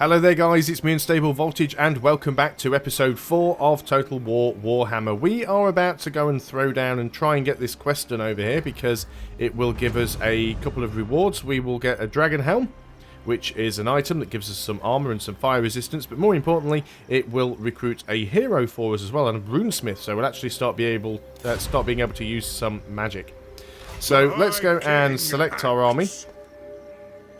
Hello there guys, it's me Unstable Voltage and welcome back to episode 4 of Total War Warhammer. We are about to go and throw down and try and get this quest done over here because it will give us a couple of rewards. We will get a Dragon Helm, which is an item that gives us some armor and some fire resistance, but more importantly it will recruit a hero for us as well, and a runesmith, so we'll actually start being able to use some magic. So let's go and select our army.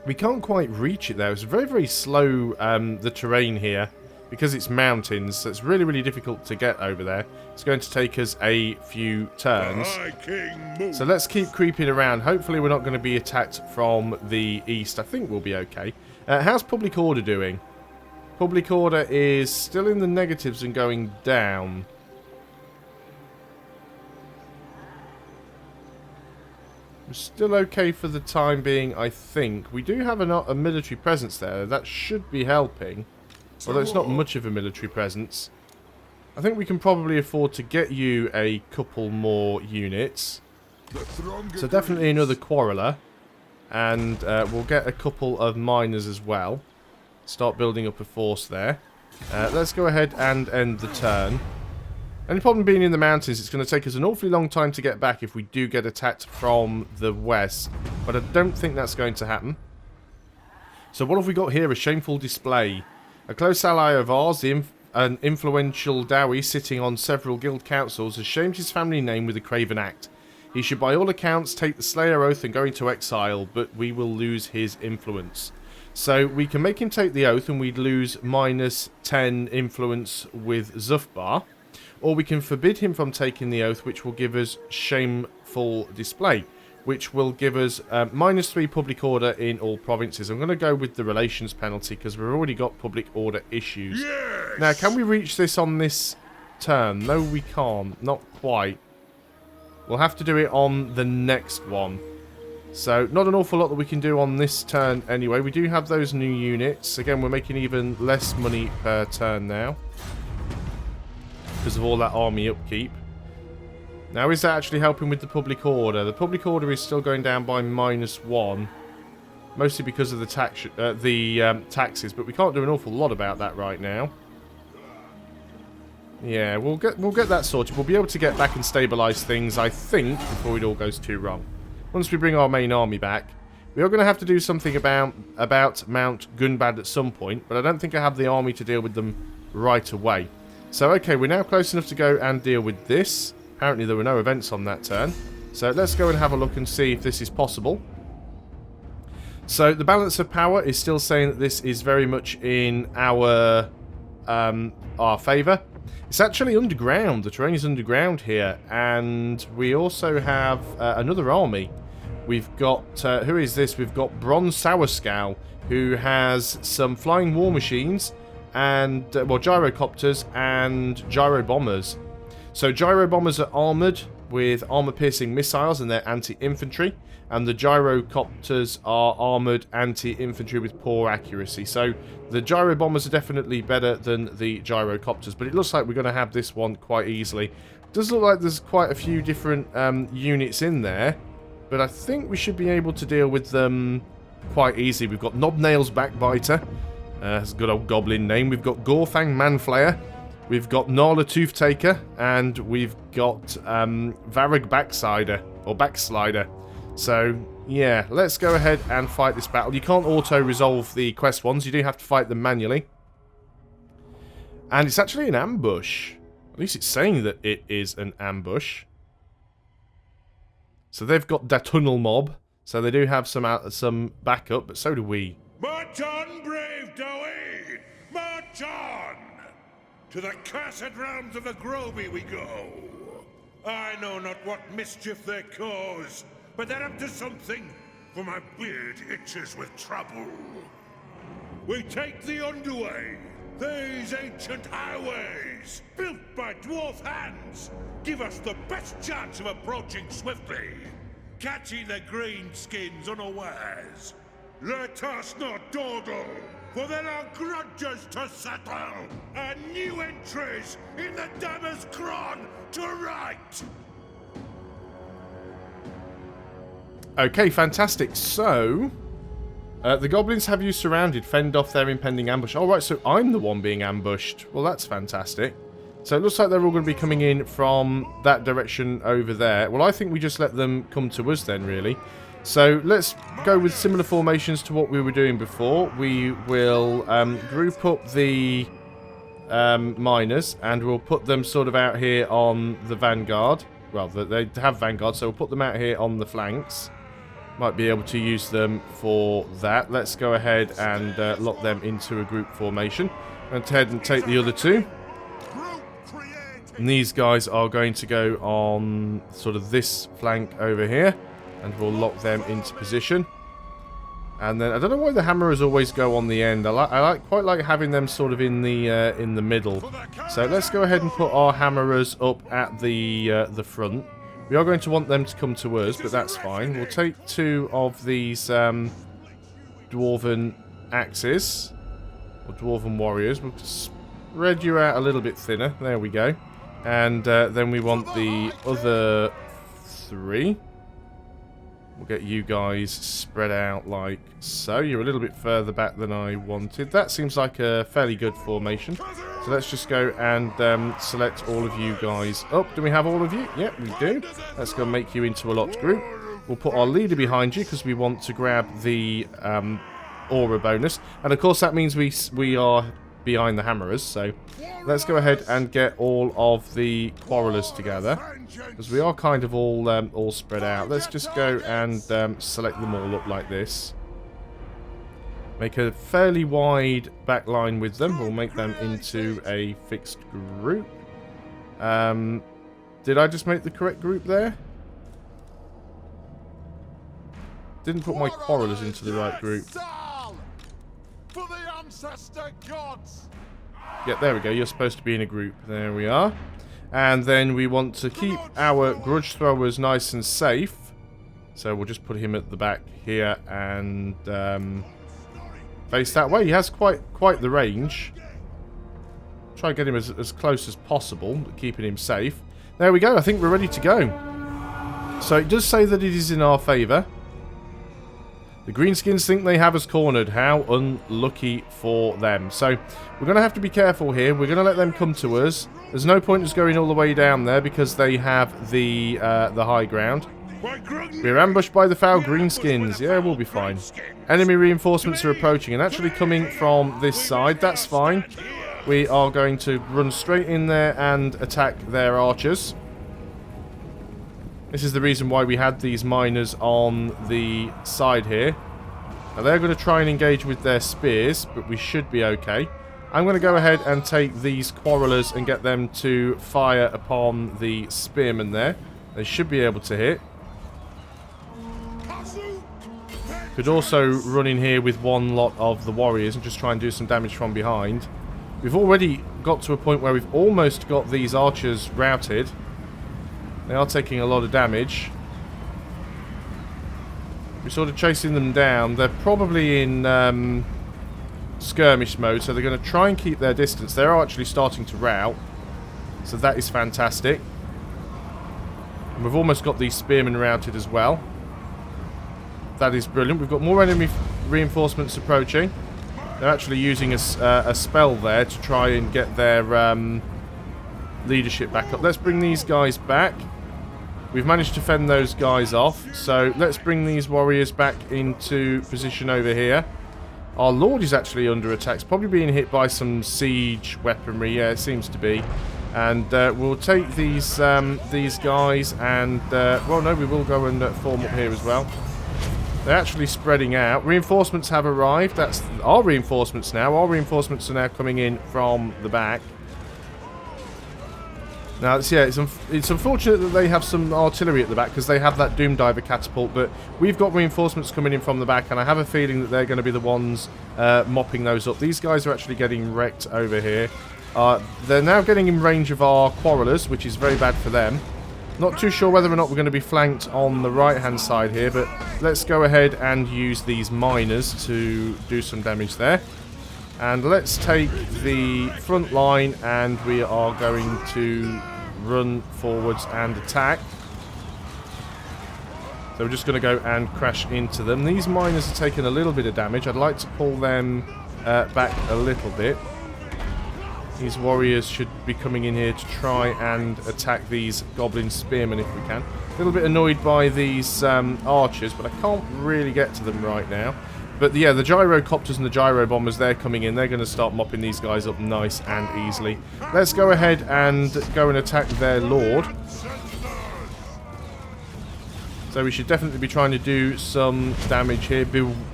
We can't quite reach it there. It's very, very slow, the terrain here, because it's mountains, so it's really, really difficult to get over there. It's going to take us a few turns. So let's keep creeping around. Hopefully we're not going to be attacked from the east. I think we'll be okay. How's public order doing? Public order is still in the negatives and going down. Still okay for the time being, I think. We do have a military presence there. That should be helping. Although it's not much of a military presence. I think we can probably afford to get you a couple more units. So definitely another quarreler. And we'll get a couple of miners as well. Start building up a force there. Let's go ahead and end the turn. Only problem being in the mountains, it's going to take us an awfully long time to get back if we do get attacked from the west. But I don't think that's going to happen. So what have we got here? A shameful display. A close ally of ours, an influential Dowie sitting on several guild councils, has shamed his family name with a craven act. He should by all accounts take the Slayer Oath and go into exile, but we will lose his influence. So we can make him take the oath and we'd lose -10 influence with Zufbar. Or we can forbid him from taking the oath, which will give us shameful display, which will give us -3 public order in all provinces. I'm going to go with the relations penalty because we've already got public order issues. Yes! Now, can we reach this on this turn? No, we can't. Not quite. We'll have to do it on the next one. So, not an awful lot that we can do on this turn anyway. We do have those new units. Again, we're making even less money per turn now, because of all that army upkeep. Now, is that actually helping with the public order? The public order is still going down by -1, mostly because of the taxes, but we can't do an awful lot about that right now. Yeah, we'll get that sorted. We'll be able to get back and stabilise things, I think, before it all goes too wrong. Once we bring our main army back, we are going to have to do something about Mount Gunbad at some point, but I don't think I have the army to deal with them right away. So, okay, we're now close enough to go and deal with this. Apparently there were no events on that turn. So let's go and have a look and see if this is possible. So the balance of power is still saying that this is very much in our favour. It's actually underground. The terrain is underground here. And we also have another army. We've got, who is this? We've got Bronze Sourskow, who has some flying war machines and, well, gyrocopters and gyro bombers. So gyro bombers are armoured with armour-piercing missiles and they're anti-infantry, and the gyrocopters are armoured anti-infantry with poor accuracy. So the gyro bombers are definitely better than the gyrocopters, but it looks like we're going to have this one quite easily. It does look like there's quite a few different units in there, but I think we should be able to deal with them quite easily. We've got Knobnail's Backbiter. It's a good old goblin name. We've got Gorfang Manflayer. We've got Nala Toothtaker. And we've got Varag Backslider. So, yeah, let's go ahead and fight this battle. You can't auto-resolve the quest ones. You do have to fight them manually. And it's actually an ambush. At least it's saying that it is an ambush. So they've got the tunnel mob. So they do have some backup, but so do we. March on, brave Dowie! March on! To the cursed realms of the Groby we go! I know not what mischief they cause, but they're up to something, for my beard itches with trouble. We take the underway. These ancient highways, built by dwarf hands, give us the best chance of approaching swiftly, catching the greenskins unawares. Let us not dawdle, for there are grudges to settle, and new entries in the Dammer's Cron to right. Okay, fantastic. So, The goblins have you surrounded. Fend off their impending ambush. Oh, right, so I'm the one being ambushed. Well, that's fantastic. So it looks like they're all going to be coming in from that direction over there. Well, I think we just let them come to us then, really. So let's go with similar formations to what we were doing before. We will group up the miners, and we'll put them sort of out here on the vanguard. Well, they have vanguard, so we'll put them out here on the flanks. Might be able to use them for that. Let's go ahead and lock them into a group formation. And go ahead and take the other two. And these guys are going to go on sort of this flank over here. And we'll lock them into position. And then, I don't know why the hammerers always go on the end. I quite like having them sort of in the middle. So let's go ahead and put our hammerers up at the front. We are going to want them to come to us, but that's fine. We'll take two of these Dwarven axes. Or Dwarven warriors. We'll spread you out a little bit thinner. There we go. And then we want the other three. We'll get you guys spread out like so. You're a little bit further back than I wanted. That seems like a fairly good formation. So let's just go and select all of you guys up. Do we have all of you? Yep, we do. Let's go make you into a locked group. We'll put our leader behind you because we want to grab the aura bonus. And of course that means we are behind the hammerers. So let's go ahead and get all of the quarrelers together. Because we are kind of all spread out. Let's just go and select them all up like this. Make a fairly wide back line with them. We'll make them into a fixed group. Did I just make the correct group there? Didn't put my quarrelers into the right group. Yeah, there we go. You're supposed to be in a group. There we are. And then we want to keep our grudge throwers nice and safe. So we'll just put him at the back here and face that way. He has quite the range. Try and get him as close as possible, keeping him safe. There we go. I think we're ready to go. So it does say that it is in our favour. The greenskins think they have us cornered. How unlucky for them. So we're going to have to be careful here. We're going to let them come to us. There's no point in us going all the way down there because they have the high ground. We're ambushed by the foul greenskins. Yeah, we'll be fine. Enemy reinforcements are approaching and actually coming from this side. That's fine. We are going to run straight in there and attack their archers. This is the reason why we had these miners on the side here. Now they're going to try and engage with their spears, but we should be okay. I'm going to go ahead and take these quarrelers and get them to fire upon the spearmen there. They should be able to hit. Could also run in here with one lot of the warriors and just try and do some damage from behind. We've already got to a point where we've almost got these archers routed. They are taking a lot of damage. We're sort of chasing them down. They're probably in skirmish mode, so they're going to try and keep their distance. They're actually starting to rout, so that is fantastic. And we've almost got these spearmen routed as well. That is brilliant. We've got more enemy reinforcements approaching. They're actually using a spell there to try and get their leadership back up. Let's bring these guys back. We've managed to fend those guys off. So let's bring these warriors back into position over here. Our lord is actually under attack. It's probably being hit by some siege weaponry. Yeah, it seems to be. And we'll take these guys and... well, no, we will go and form up here as well. They're actually spreading out. Reinforcements have arrived. That's our reinforcements now. Our reinforcements are now coming in from the back. Now, it's unfortunate that they have some artillery at the back because they have that Doom Diver catapult, but we've got reinforcements coming in from the back, and I have a feeling that they're going to be the ones mopping those up. These guys are actually getting wrecked over here. They're now getting in range of our quarrelers, which is very bad for them. Not too sure whether or not we're going to be flanked on the right-hand side here, but let's go ahead and use these miners to do some damage there. And let's take the front line, and we are going to run forwards and attack. So we're just going to go and crash into them. These miners are taking a little bit of damage. I'd like to pull them back a little bit. These warriors should be coming in here to try and attack these goblin spearmen if we can. A little bit annoyed by these archers, but I can't really get to them right now. But yeah, the gyrocopters and the gyro bombers, they're coming in. They're going to start mopping these guys up nice and easily. Let's go ahead and go and attack their lord. So we should definitely be trying to do some damage here.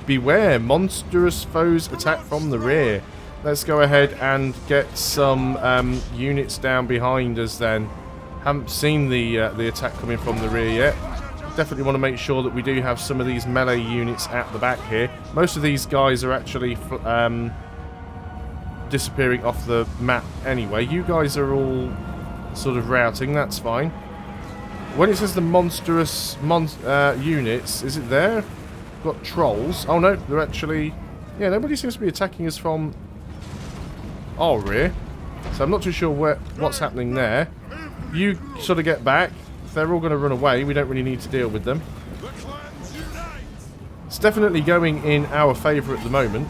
Beware, monstrous foes attack from the rear. Let's go ahead and get some units down behind us then. Haven't seen the attack coming from the rear yet. Definitely want to make sure that we do have some of these melee units at the back here. Most of these guys are actually disappearing off the map anyway. You guys are all sort of routing, that's fine. When it says the monstrous units, is it there? We've got trolls. Oh no, they're actually... Yeah, nobody seems to be attacking us from our rear. So I'm not too sure what's happening there. You sort of get back. If they're all going to run away, we don't really need to deal with them. It's definitely going in our favour at the moment.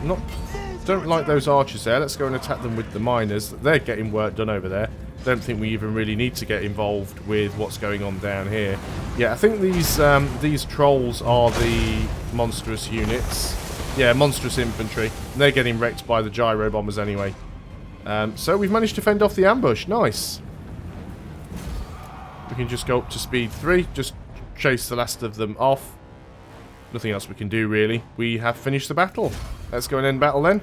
Don't like those archers there. Let's go and attack them with the miners. They're getting work done over there. Don't think we even really need to get involved with what's going on down here. Yeah, I think these trolls are the monstrous units. Yeah, monstrous infantry. They're getting wrecked by the gyro bombers anyway. So we've managed to fend off the ambush. Nice. We can just go up to speed 3. Just chase the last of them off. Nothing else we can do, really. We have finished the battle. Let's go and end battle then.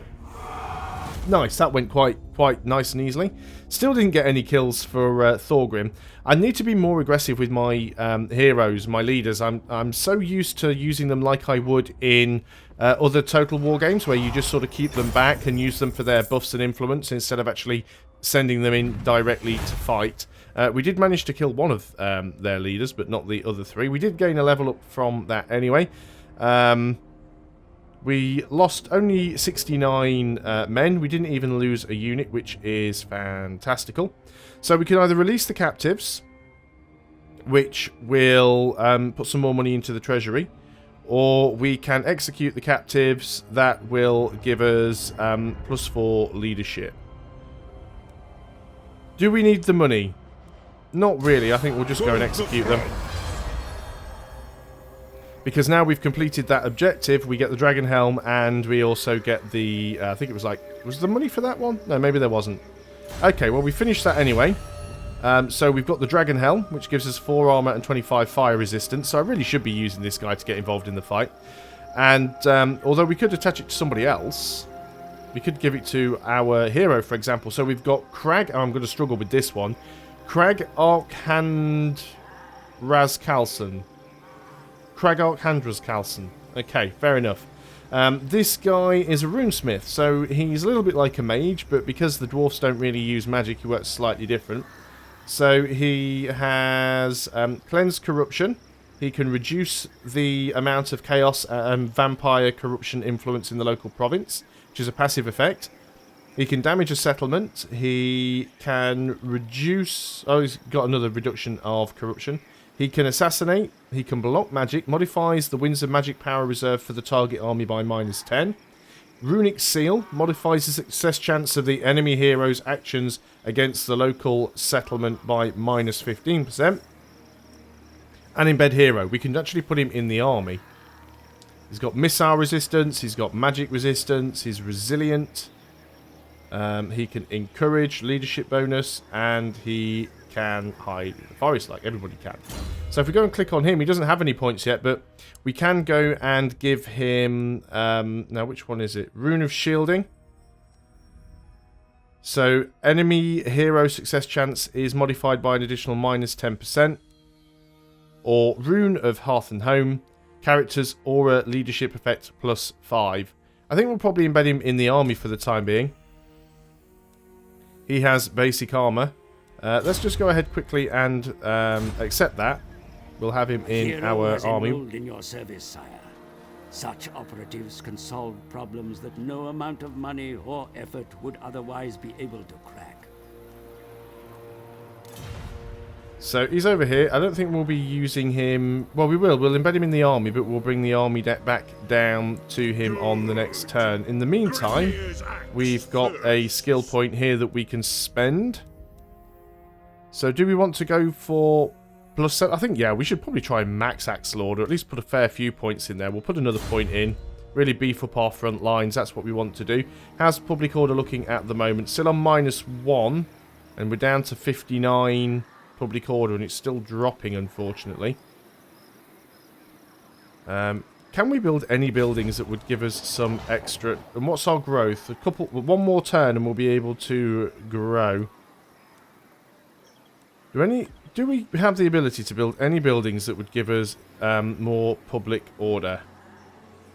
Nice, that went quite nice and easily. Still didn't get any kills for Thorgrim. I need to be more aggressive with my heroes, my leaders. I'm so used to using them like I would in other Total War games, where you just sort of keep them back and use them for their buffs and influence instead of actually sending them in directly to fight. We did manage to kill one of their leaders, but not the other 3. We did gain a level up from that anyway. We lost only 69 men. We didn't even lose a unit, which is fantastical. So we can either release the captives, which will put some more money into the treasury, or we can execute the captives. That will give us +4 leadership. Do we need the money? Not really. I think we'll just go and execute them. Because now we've completed that objective, we get the Dragon Helm, and we also get the... I think it was like... Was there money for that one? No, maybe there wasn't. Okay, well, we finished that anyway. So we've got the Dragon Helm, which gives us 4 armor and 25 fire resistance. So I really should be using this guy to get involved in the fight. And although we could attach it to somebody else, we could give it to our hero, for example. So we've got Crag... Oh, I'm going to struggle with this one. Crag Arkhand Razkalson. Crag Archandras Carlson. Okay, fair enough. This guy is a runesmith, so he's a little bit like a mage, but because the dwarfs don't really use magic, he works slightly different. So he has Cleanse Corruption. He can reduce the amount of chaos and vampire corruption influence in the local province, which is a passive effect. He can damage a settlement. He can reduce... Oh, he's got another reduction of corruption. He can assassinate, he can block magic, modifies the Winds of Magic power reserve for the target army by -10. Runic Seal modifies the success chance of the enemy hero's actions against the local settlement by -15%. And Embed Hero, we can actually put him in the army. He's got missile resistance, he's got magic resistance, he's resilient. He can encourage leadership bonus, and he can hide in the forest like everybody can. So if we go and click on him, he doesn't have any points yet, but we can go and give him now which one is it? Rune of Shielding. So enemy hero success chance is modified by an additional -10%. Or Rune of Hearth and Home, characters aura leadership effect +5. I think we'll probably embed him in the army for the time being. He has basic armor. Let's just go ahead quickly and accept that. We'll have him in our army. In your service, sire. Such operatives can solve problems that no amount of money or effort would otherwise be able to crack. So he's over here. I don't think we'll be using him. Well, we will. We'll embed him in the army, but we'll bring the army back down to him on the next turn. In the meantime, we've got a skill point here that we can spend. So do we want to go for plus? I think, yeah, we should probably try and max Axe Lord, or at least put a fair few points in there. We'll put another point in. Really beef up our front lines. That's what we want to do. How's Public Order looking at the moment? Still on -1, and we're down to 59 Public Order, and it's still dropping, unfortunately. Can we build any buildings that would give us some extra? And what's our growth? One more turn, and we'll be able to grow. Do we have the ability to build any buildings that would give us more Public Order?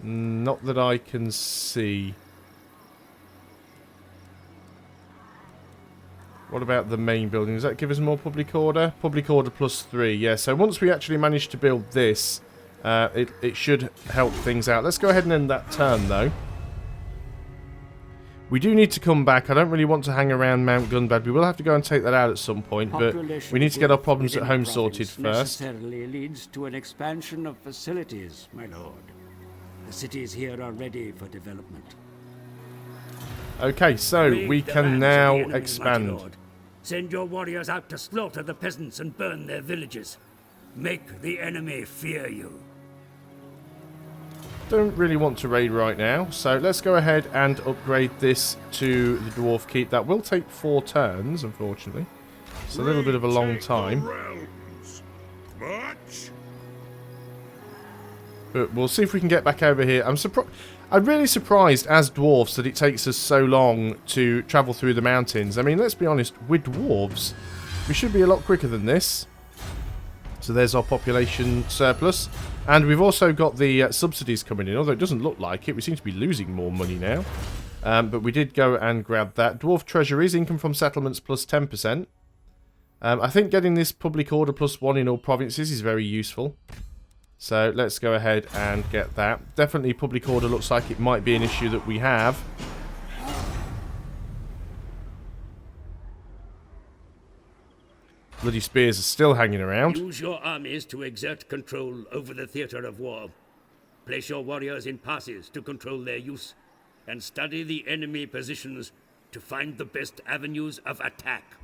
Not that I can see. What about the main building? Does that give us more Public Order? Public Order +3, yeah. So once we actually manage to build this, it should help things out. Let's go ahead and end that turn, though. We do need to come back. I don't really want to hang around Mount Gunbad. We will have to go and take that out at some point, but we need to get our problems at home sorted first. Necessarily leads to an expansion of facilities, my lord. The cities here are ready for development. Okay, so we can now expand. Send your warriors out to slaughter the peasants and burn their villages. Make the enemy fear you. Don't really want to raid right now, so let's go ahead and upgrade this to the Dwarf Keep. That will take 4 turns, unfortunately. It's a little bit of a long time. But we'll see if we can get back over here. I'm really surprised, as dwarfs, that it takes us so long to travel through the mountains. I mean, let's be honest, we're dwarves. We should be a lot quicker than this. So there's our population surplus. And we've also got the subsidies coming in, although it doesn't look like it. We seem to be losing more money now. But we did go and grab that. Dwarf treasuries, income from settlements plus 10%. I think getting this Public Order +1 in all provinces is very useful. So let's go ahead and get that. Definitely Public Order looks like it might be an issue that we have. Bloody spears are still hanging around. Use your armies to exert control over the theatre of war. Place your warriors in passes to control their use, and study the enemy positions to find the best avenues of attack.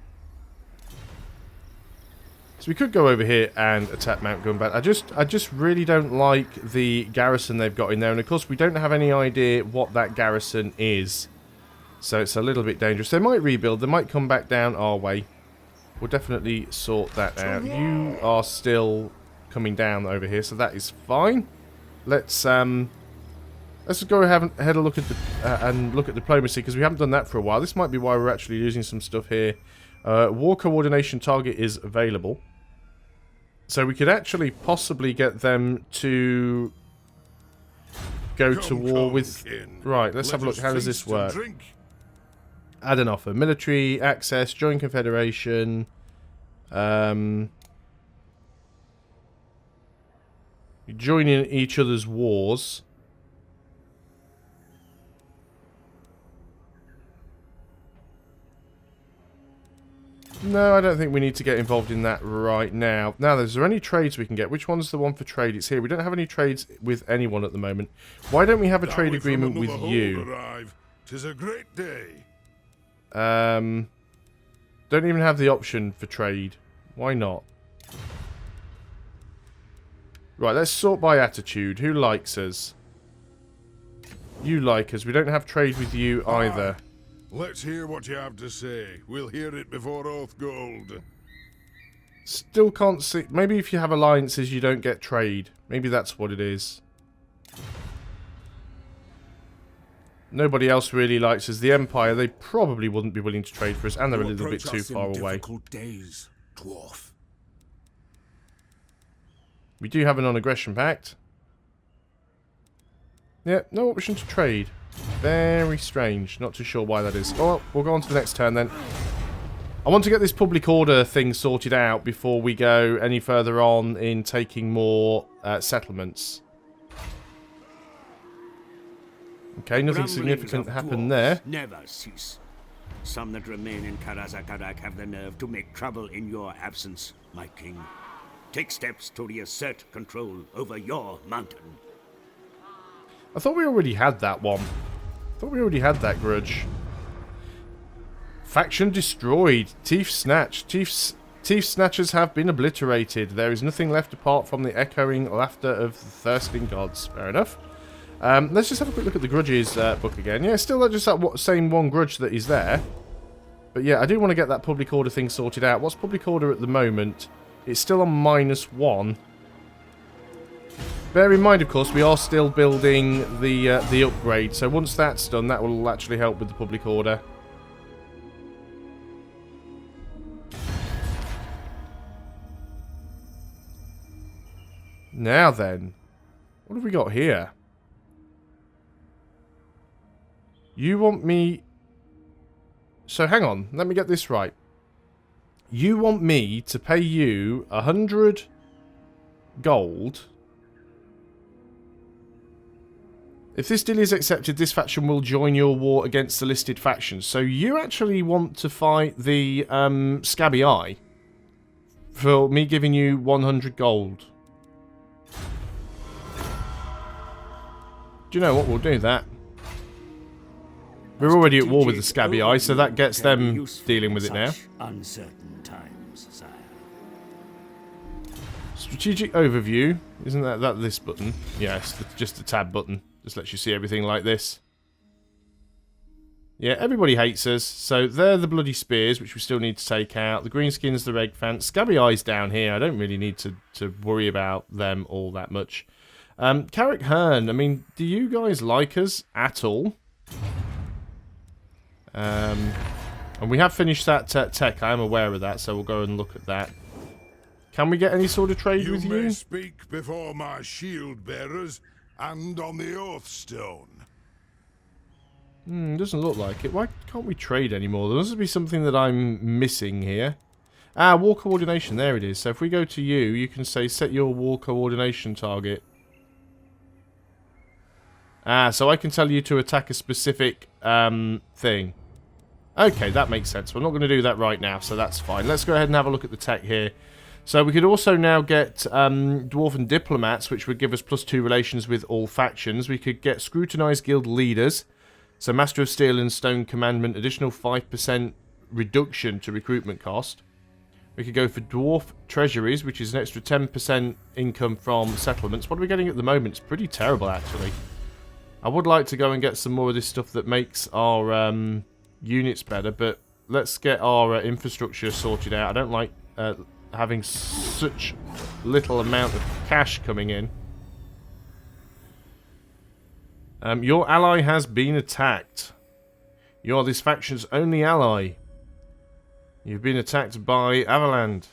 So we could go over here and attack Mount Gunbad. I just really don't like the garrison they've got in there, and of course we don't have any idea what that garrison is. So it's a little bit dangerous. They might rebuild, they might come back down our way. We'll definitely sort that out. You are still coming down over here, so that is fine. Let's go ahead and have a look at look at diplomacy, because we haven't done that for a while. This might be why we're actually losing some stuff here. War coordination target is available, so we could actually possibly get them to go to war with. Right, let's have a look. How does this work? Add an offer. Military access, join confederation. You join in each other's wars. No, I don't think we need to get involved in that right now. Now, is there any trades we can get? Which one's the one for trade? It's here. We don't have any trades with anyone at the moment. Why don't we have a trade agreement with you? 'Tis a great day. Don't even have the option for trade. Why not? Right, let's sort by attitude. Who likes us? You like us. We don't have trade with you either. Let's hear what you have to say. We'll hear it before Oath Gold. Still can't see. Maybe if you have alliances, you don't get trade. Maybe that's what it is. Nobody else really likes us. The Empire, they probably wouldn't be willing to trade for us, and they're a little bit too far away. Days, dwarf. We do have a non-aggression pact. Yeah, no option to trade. Very strange. Not too sure why that is. Oh, well, we'll go on to the next turn then. I want to get this Public Order thing sorted out before we go any further on in taking more settlements. Okay, nothing significant happened there. Never cease. some that remain in Karazakarak have the nerve to make trouble in your absence, my king. Take steps to reassert control over your mountain. I thought we already had that one. I thought we already had that grudge. Faction destroyed. Teeth snatched. Teeth snatchers have been obliterated. There is nothing left apart from the echoing laughter of the thirsting gods. Fair enough. Let's just have a quick look at the grudges book again. Yeah, still just that same one grudge that is there. But yeah, I do want to get that public order thing sorted out. What's public order at the moment? It's still on -1. Bear in mind, of course, we are still building the upgrade. So once that's done, that will actually help with the public order. Now then, what have we got here? You want me... So hang on, let me get this right. You want me to pay you 100 gold. If this deal is accepted, this faction will join your war against the listed factions. So you actually want to fight the Scabby Eye for me giving you 100 gold. Do you know what? We'll do that. We're already at war with the Scabby Eye, so that gets them dealing with it now. Uncertain times, sire. Strategic overview. Isn't that this button? Yes, just the tab button. Just lets you see everything like this. Yeah, everybody hates us. So they're the bloody spears, which we still need to take out. The greenskins, the red fans. Scabby Eye's down here. I don't really need to worry about them all that much. Carrick Hearn, I mean, do you guys like us at all? And we have finished that tech. I am aware of that, so we'll go and look at that. Can we get any sort of trade with you? You may speak before my shield bearers and on the oath stone. Doesn't look like it. Why can't we trade anymore? There must be something that I'm missing here. Ah, war coordination. There it is. So if we go to you, you can say set your war coordination target. Ah, so I can tell you to attack a specific thing. Okay, that makes sense. We're not going to do that right now, so that's fine. Let's go ahead and have a look at the tech here. So we could also now get Dwarfen diplomats, which would give us +2 relations with all factions. We could get scrutinized guild leaders. So Master of Steel and Stone Commandment, additional 5% reduction to recruitment cost. We could go for Dwarf Treasuries, which is an extra 10% income from settlements. What are we getting at the moment? It's pretty terrible, actually. I would like to go and get some more of this stuff that makes our units better, but let's get our infrastructure sorted out. I don't like having such little amount of cash coming in. Your ally has been attacked. You are this faction's only ally. You've been attacked by Avaland.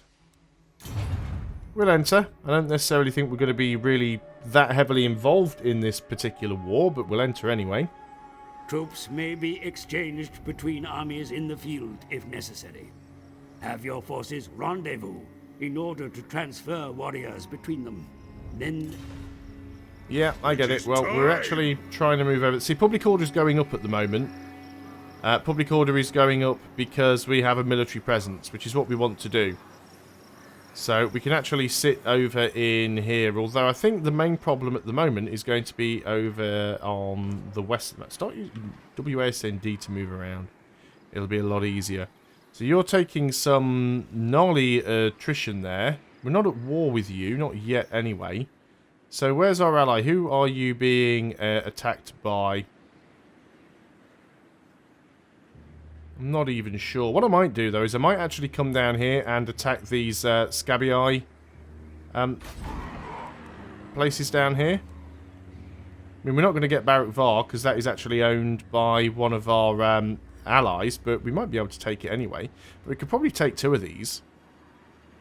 We'll enter. I don't necessarily think we're going to be really that heavily involved in this particular war, but we'll enter anyway. Troops may be exchanged between armies in the field if necessary. Have your forces rendezvous in order to transfer warriors between them. Then... Yeah, I get it. Well, we're actually trying to move over. See, public order is going up at the moment. Public order is going up because we have a military presence, which is what we want to do. So we can actually sit over in here, although I think the main problem at the moment is going to be over on the western map. Start using WASD to move around. It'll be a lot easier. So you're taking some gnarly attrition there. We're not at war with you, not yet anyway. So where's our ally? Who are you being attacked by? I'm not even sure. What I might do, though, is I might actually come down here and attack these Scabby Eye places down here. I mean, we're not going to get Barak Var, because that is actually owned by one of our allies, but we might be able to take it anyway. But we could probably take 2 of these.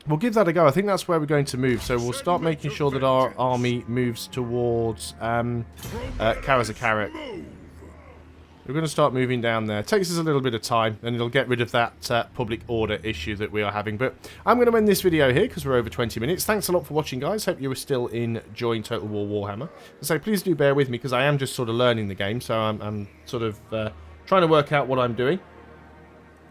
We'll give that a go. I think that's where we're going to move, so we'll start making sure that our army moves towards Karazakarak. We're going to start moving down there. It takes us a little bit of time, and it'll get rid of that public order issue that we are having. But I'm going to end this video here, because we're over 20 minutes. Thanks a lot for watching, guys. Hope you were still enjoying Total War Warhammer. So please do bear with me, because I am just sort of learning the game, so I'm sort of trying to work out what I'm doing.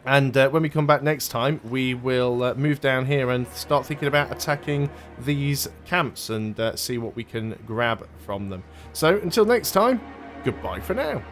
And when we come back next time, we will move down here and start thinking about attacking these camps and see what we can grab from them. So until next time, goodbye for now.